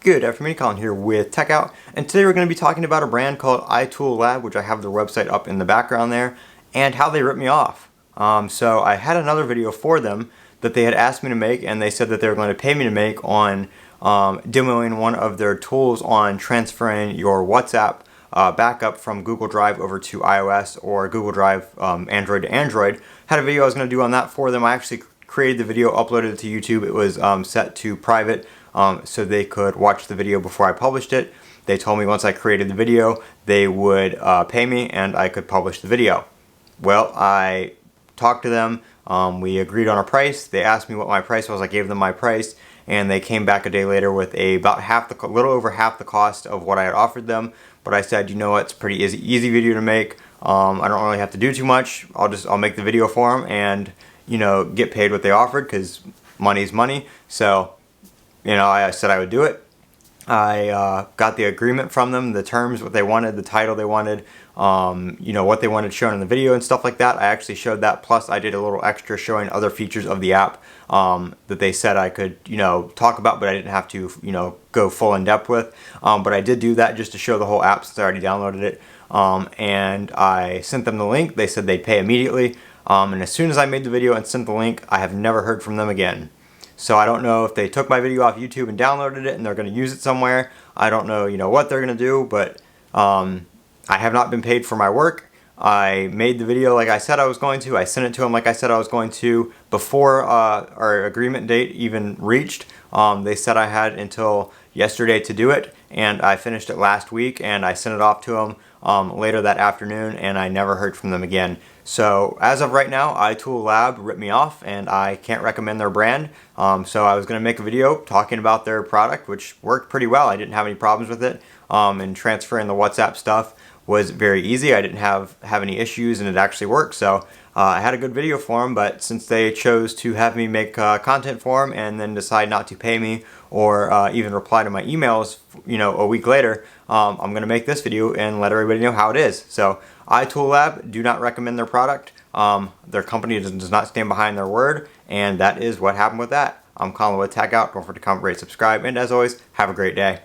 Good afternoon, Colin here with Techout, and today we're going to be talking about a brand called iToolLab, which I have their website up in the background there, and how they ripped me off. So I had another video for them that they had asked me to make, and they said that they were going to pay me to make on demoing one of their tools on transferring your WhatsApp backup from Google Drive over to iOS or Google Drive Android to Android. Had a video I was going to do on that for them. I actually created the video, uploaded it to YouTube. It was set to private so they could watch the video before I published it. They told me once I created the video they would pay me and I could publish the video. Well, I talked to them, we agreed on a price. They asked me what my price was. I gave them my price, and they came back a day later with a little over half the cost of what I had offered them. But I said, you know what, it's a pretty easy video to make. I don't really have to do too much. I'll make the video for them and, you know, get paid what they offered, because money's money. So, you know, I said I would do it. I got the agreement from them, the terms, what they wanted, the title they wanted, you know, what they wanted shown in the video and stuff like that. I actually showed that, plus I did a little extra showing other features of the app that they said I could, you know, talk about, but I didn't have to, you know, go full in depth with. But I did do that just to show the whole app since I already downloaded it. And I sent them the link. They said they'd pay immediately. And as soon as I made the video and sent the link, I have never heard from them again. So I don't know if they took my video off YouTube and downloaded it and they're going to use it somewhere. I don't know, you know, what they're going to do, but I have not been paid for my work. I made the video like I said I was going to. I sent it to them like I said I was going to before our agreement date even reached. They said I had until yesterday to do it, and I finished it last week, and I sent it off to them later that afternoon, and I never heard from them again. So as of right now, iToolLab ripped me off, and I can't recommend their brand. So I was going to make a video talking about their product, which worked pretty well. I didn't have any problems with it, and transferring the WhatsApp stuff was very easy. I didn't have any issues, and it actually worked. So I had a good video for them, but since they chose to have me make content for them and then decide not to pay me or even reply to my emails, you know, a week later, I'm going to make this video and let everybody know how it is. So iToolLab, do not recommend their product. Their company does not stand behind their word, and that is what happened with that. I'm Colin with Techout. Don't forget to comment, rate, subscribe, and as always, have a great day.